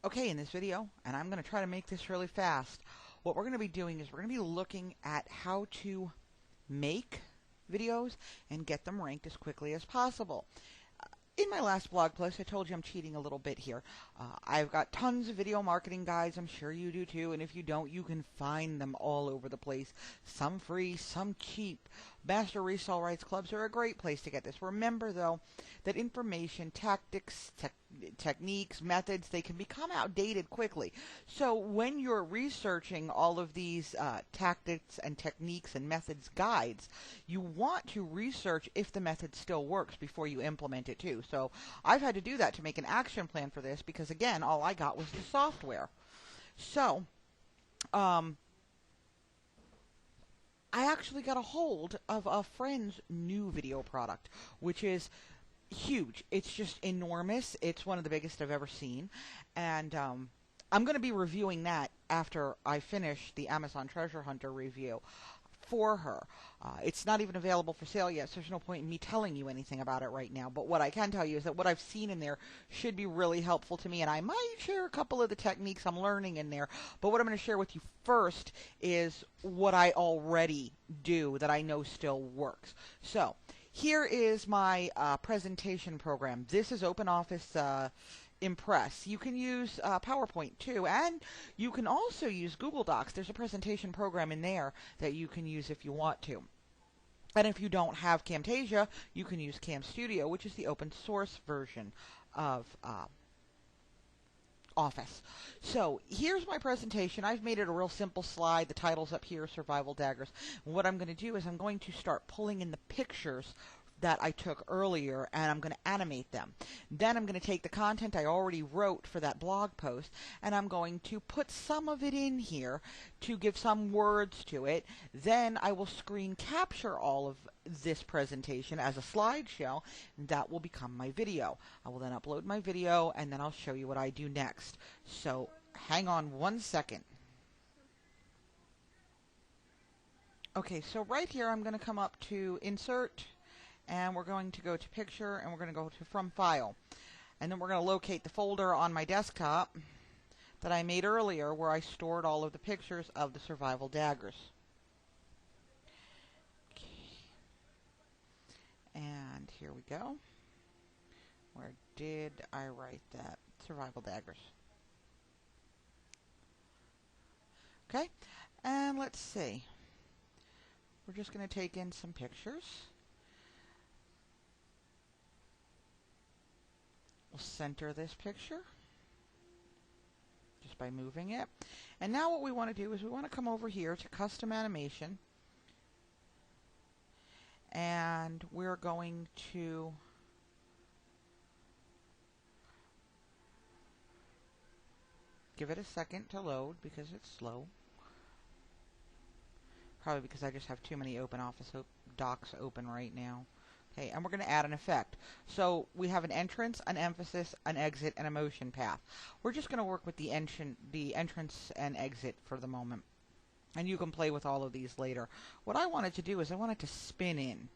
Okay, in this video, and I'm going to try to make this really fast, what we're going to be doing is we're going to be looking at how to make videos and get them ranked as quickly as possible. In my last blog post, I told you I'm cheating a little bit here. I've got tons of video marketing guides. I'm sure you do too. And if you don't, you can find them all over the place. Some free, some cheap. Master Resale Rights Clubs are a great place to get this. Remember, though, that information, tactics, techniques, methods, they can become outdated quickly. So when you're researching all of these tactics and techniques and methods guides, you want to research if the method still works before you implement it too. So I've had to do that to make an action plan for this because, again, all I got was the software. So I actually got a hold of a friend's new video product, which is huge. It's just enormous. It's one of the biggest I've ever seen. And I'm going to be reviewing that after I finish the Amazon Treasure Hunter review for her. It's not even available for sale yet, so there's no point in me telling you anything about it right now. But what I can tell you is that what I've seen in there should be really helpful to me, and I might share a couple of the techniques I'm learning in there. But what I'm going to share with you first is what I already do that I know still works. So here is my presentation program. This is OpenOffice Impress. You can use PowerPoint too, and you can also use Google Docs. There's a presentation program in there that you can use if you want to. And if you don't have Camtasia, you can use Cam Studio, which is the open source version of Office. So here's my presentation. I've made it a real simple slide. The title's up here, Survival Daggers. And what I'm going to do is I'm going to start pulling in the pictures that I took earlier, and I'm going to animate them. Then I'm going to take the content I already wrote for that blog post, and I'm going to put some of it in here to give some words to it. Then I will screen capture all of this presentation as a slideshow, and that will become my video. I will then upload my video, and then I'll show you what I do next. So hang on one second. Okay, so right here I'm going to come up to Insert, and we're going to go to Picture, and we're going to go to From File. And then we're going to locate the folder on my desktop that I made earlier where I stored all of the pictures of the Survival Daggers. Okay. And here we go. Where did I write that? Survival Daggers. Okay, and let's see. We're just going to take in some pictures. We'll center this picture just by moving it. And now what we want to do is we want to come over here to Custom Animation, and we're going to give it a second to load because it's slow. Probably because I just have too many OpenOffice docs open right now. Okay, and we're going to add an effect. So we have an entrance, an emphasis, an exit, and a motion path. We're just going to work with the entrance and exit for the moment. And you can play with all of these later. What I wanted to do is I wanted to spin in,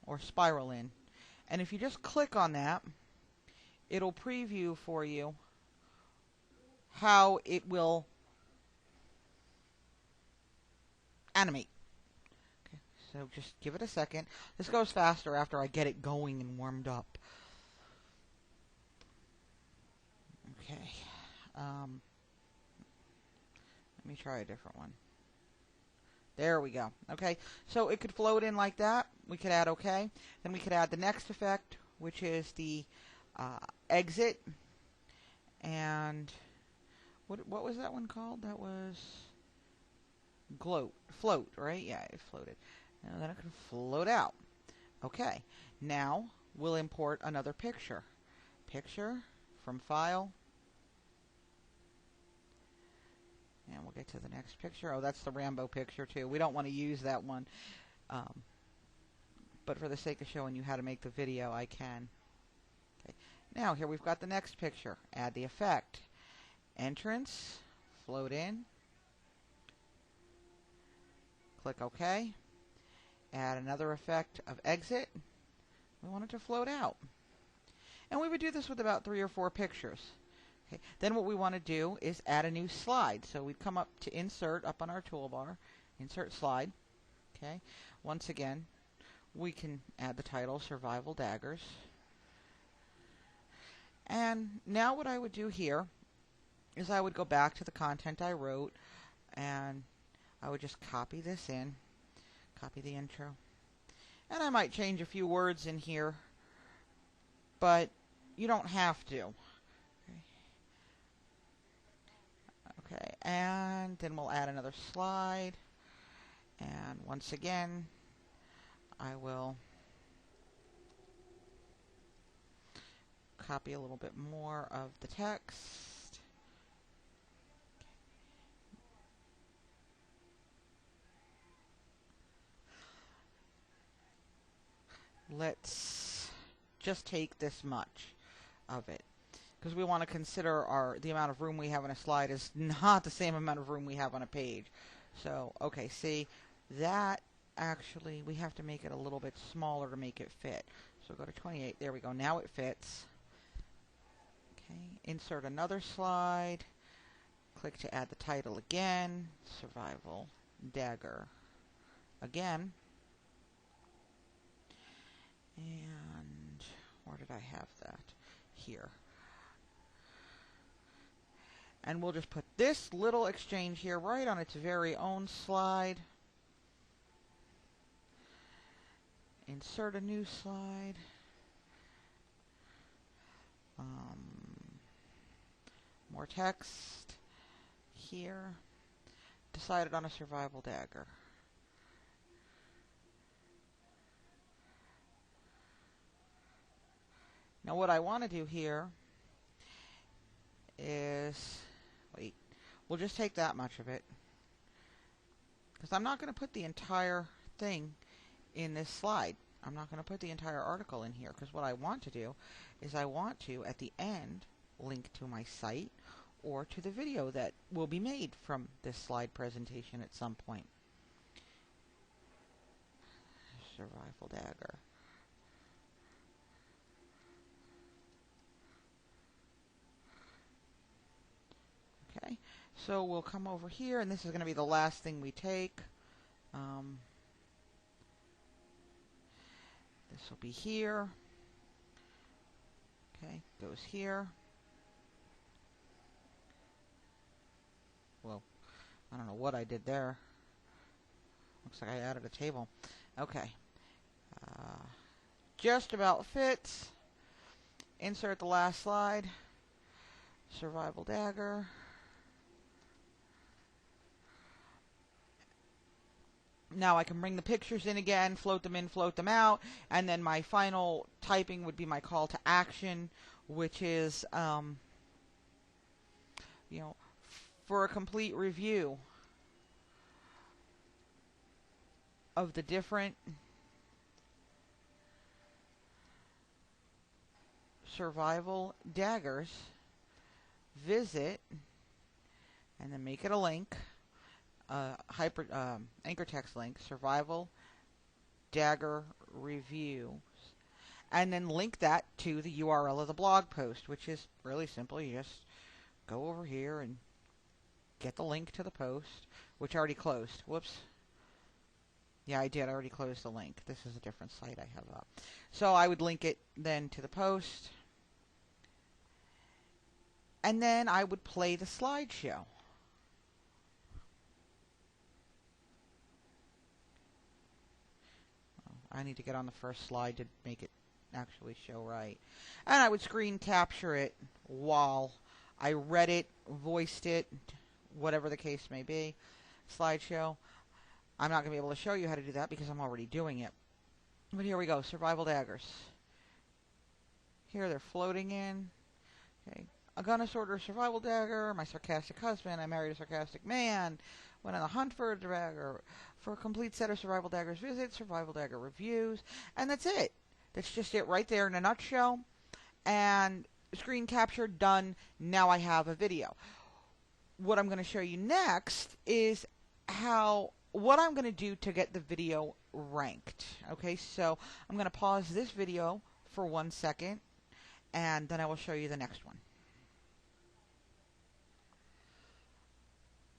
or spiral in. And if you just click on that, it'll preview for you how it will animate. So just give it a second. This goes faster after I get it going and warmed up. Okay. Let me try a different one. There we go. Okay. So it could float in like that. We could add OK. Then we could add the next effect, which is the exit. And what was that one called? That was float, right? Yeah, it floated. And then it can float out. Okay, now we'll import another picture. Picture, from File, and we'll get to the next picture. Oh, that's the Rambo picture too. We don't want to use that one, but for the sake of showing you how to make the video, I can. Okay. Now here we've got the next picture. Add the effect. Entrance, float in. Click OK. Add another effect of exit. We want it to float out. And we would do this with about 3 or 4 pictures. Okay. Then what we want to do is add a new slide. So we'd come up to Insert up on our toolbar, Insert Slide. Okay. Once again, we can add the title Survival Daggers. And now what I would do here is I would go back to the content I wrote, and I would just copy this in, copy the intro. And I might change a few words in here, but you don't have to. Okay, and then we'll add another slide. And once again, I will copy a little bit more of the text. Let's just take this much of it, because we want to consider the amount of room we have on a slide is not the same amount of room we have on a page. So, okay, see, that actually, we have to make it a little bit smaller to make it fit. So go to 28, there we go, now it fits. Okay, insert another slide, click to add the title again, Survival Dagger again. And where did I have that? Here. And we'll just put this little exchange here right on its very own slide. Insert a new slide. More text here. Decided on a Survival Dagger. Now what I want to do here is, wait, we'll just take that much of it, because I'm not going to put the entire thing in this slide. I'm not going to put the entire article in here, because what I want to do is I want to, at the end, link to my site or to the video that will be made from this slide presentation at some point. Survival Dagger. Okay, so we'll come over here, and this is going to be the last thing we take. This will be here. Okay, goes here. Well, I don't know what I did there. Looks like I added a table. Okay. Just about fits. Insert the last slide. Survival Dagger. Now I can bring the pictures in again, float them in, float them out, and then my final typing would be my call to action, which is, you know, for a complete review of the different survival daggers, visit, and then make it a link. Anchor text link, Survival Dagger Reviews, and then link that to the URL of the blog post, which is really simple. You just go over here and get the link to the post, which I already closed. Whoops. Yeah, I did. I already closed the link. This is a different site I have up. So I would link it then to the post, and then I would play the slideshow. I need to get on the first slide to make it actually show right. And I would screen capture it while I read it, voiced it, whatever the case may be. Slideshow. I'm not going to be able to show you how to do that because I'm already doing it. But here we go, Survival Daggers. Here they're floating in. Okay. A gun disorder survival dagger, my sarcastic husband, I married a sarcastic man, went on a hunt for a dagger. For a complete set of survival daggers, visit Survival Dagger Reviews. And that's it. That's just it right there in a nutshell. And screen capture done. Now I have a video. What I'm going to show you next is what I'm going to do to get the video ranked. Okay, so I'm going to pause this video for 1 second, and then I will show you the next one.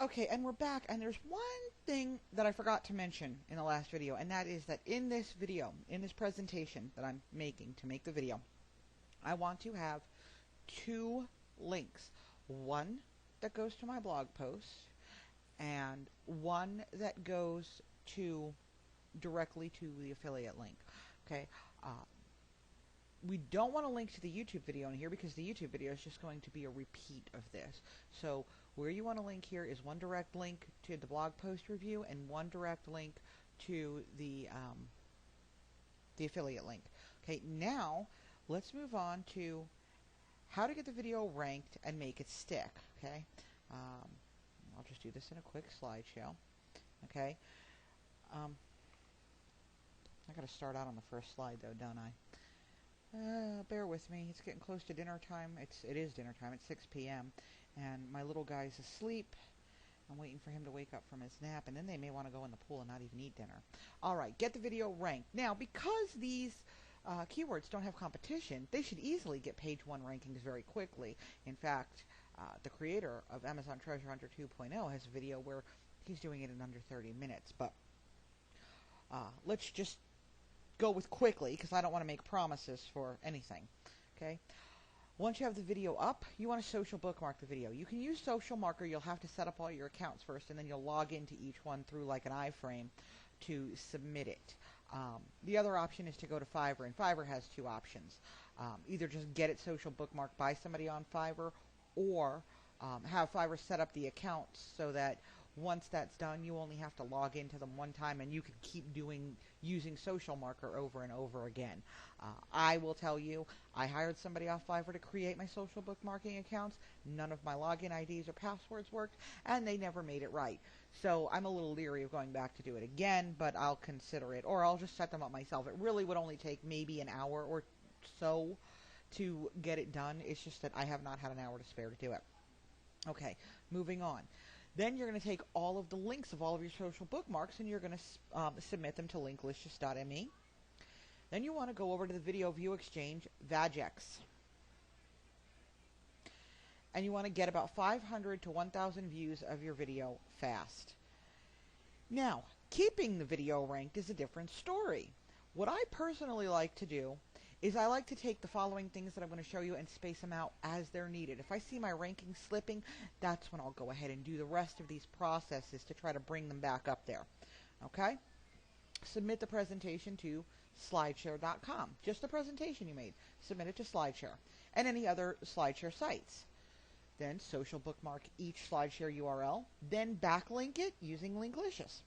Okay, and we're back, and there's one thing that I forgot to mention in the last video, and that is that in this video, in this presentation that I'm making to make the video, I want to have two links. One that goes to my blog post, and one that goes to directly to the affiliate link. Okay, we don't want to link to the YouTube video in here because the YouTube video is just going to be a repeat of this. So where you want to link here is one direct link to the blog post review and one direct link to the affiliate link. Okay, now let's move on to how to get the video ranked and make it stick. Okay, I'll just do this in a quick slideshow. Okay, I got to start out on the first slide though, don't I? Bear with me. It's getting close to dinner time. It is dinner time. It's 6 p.m. and my little guy's asleep. I'm waiting for him to wake up from his nap, and then they may want to go in the pool and not even eat dinner. All right, get the video ranked. Now, because these keywords don't have competition, they should easily get page 1 rankings very quickly. In fact, the creator of Amazon Treasure Hunter 2.0 has a video where he's doing it in under 30 minutes. But let's just go with quickly because I don't want to make promises for anything. Okay. Once you have the video up, you want to social bookmark the video. You can use Social Marker. You'll have to set up all your accounts first, and then you'll log into each one through like an iframe to submit it. The other option is to go to Fiverr, and Fiverr has two options. Either just get it social bookmarked by somebody on Fiverr, or have Fiverr set up the accounts so that once that's done, you only have to log into them one time, and you can keep using Social Marker over and over again. I will tell you, I hired somebody off Fiverr to create my social bookmarking accounts. None of my login IDs or passwords worked, and they never made it right. So I'm a little leery of going back to do it again, but I'll consider it, or I'll just set them up myself. It really would only take maybe an hour or so to get it done. It's just that I have not had an hour to spare to do it. Okay, moving on. Then you're going to take all of the links of all of your social bookmarks and you're going to submit them to linklicious.me. Then you want to go over to the Video View Exchange, VAGX. And you want to get about 500 to 1,000 views of your video fast. Now, keeping the video ranked is a different story. What I personally like to do is I like to take the following things that I'm going to show you and space them out as they're needed. If I see my ranking slipping, that's when I'll go ahead and do the rest of these processes to try to bring them back up there. Okay? Submit the presentation to slideshare.com. Just the presentation you made. Submit it to SlideShare and any other SlideShare sites. Then social bookmark each SlideShare URL. Then backlink it using Linklicious.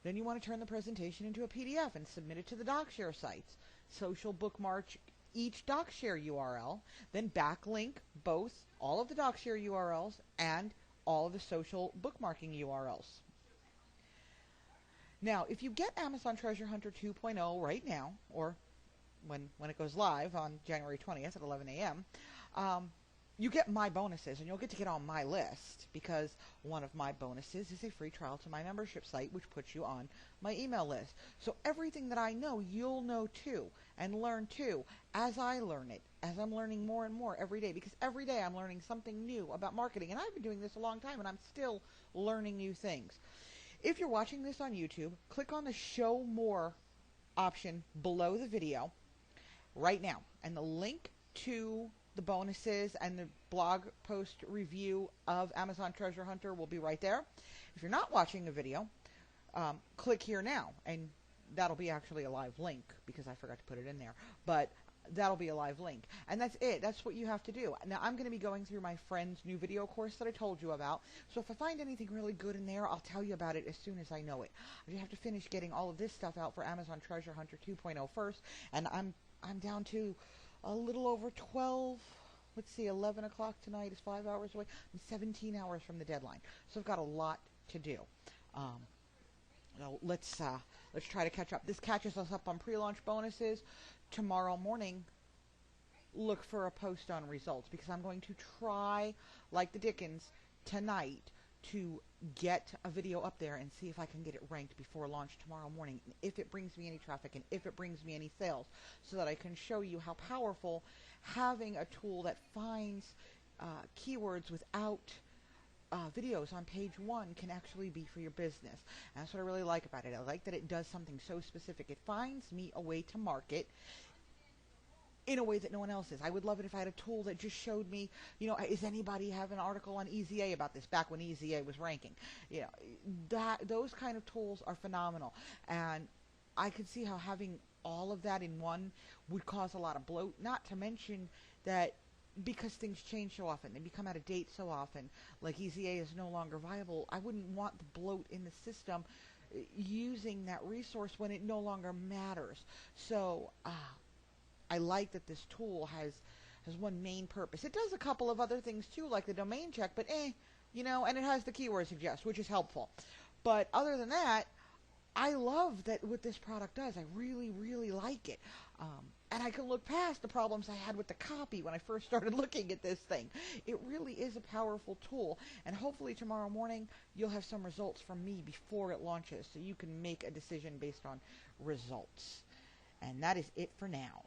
Then you want to turn the presentation into a PDF and submit it to the DocShare sites. Social bookmark each DocShare URL, then backlink both all of the DocShare URLs and all of the social bookmarking URLs. Now, if you get Amazon Treasure Hunter 2.0 right now, or when it goes live on January 20th at 11 a.m., you get my bonuses, and you'll get to get on my list because one of my bonuses is a free trial to my membership site, which puts you on my email list. So everything that I know, you'll know too, and learn too, as I learn it, as I'm learning more and more every day, because every day I'm learning something new about marketing, and I've been doing this a long time, and I'm still learning new things. If you're watching this on YouTube, click on the Show More option below the video right now, and the link to the bonuses and the blog post review of Amazon Treasure Hunter will be right there. If you're not watching the video, click here now, and that'll be actually a live link because I forgot to put it in there, but that'll be a live link. And that's it. That's what you have to do. Now, I'm going to be going through my friend's new video course that I told you about, so if I find anything really good in there, I'll tell you about it as soon as I know it. I just have to finish getting all of this stuff out for Amazon Treasure Hunter 2.0 first, and I'm down to a little over 12, let's see, 11 o'clock tonight is 5 hours away. I'm 17 hours from the deadline. So I've got a lot to do. Let's try to catch up. This catches us up on pre-launch bonuses. Tomorrow morning, look for a post on results because I'm going to try, like the Dickens, tonight to get a video up there and see if I can get it ranked before launch tomorrow morning, and if it brings me any traffic and if it brings me any sales, so that I can show you how powerful having a tool that finds keywords without videos on page one can actually be for your business. And that's what I really like about it. I like that it does something so specific. It finds me a way to market in a way that no one else is. I would love it if I had a tool that just showed me, is anybody have an article on EZA about this back when EZA was ranking? Those kind of tools are phenomenal. And I could see how having all of that in one would cause a lot of bloat, not to mention that because things change so often, they become out of date so often, like EZA is no longer viable, I wouldn't want the bloat in the system using that resource when it no longer matters. So, I like that this tool has one main purpose. It does a couple of other things too, like the domain check, but and it has the keyword suggest, which is helpful. But other than that, I love that what this product does. I really, really like it. And I can look past the problems I had with the copy when I first started looking at this thing. It really is a powerful tool, and hopefully tomorrow morning you'll have some results from me before it launches, so you can make a decision based on results. And that is it for now.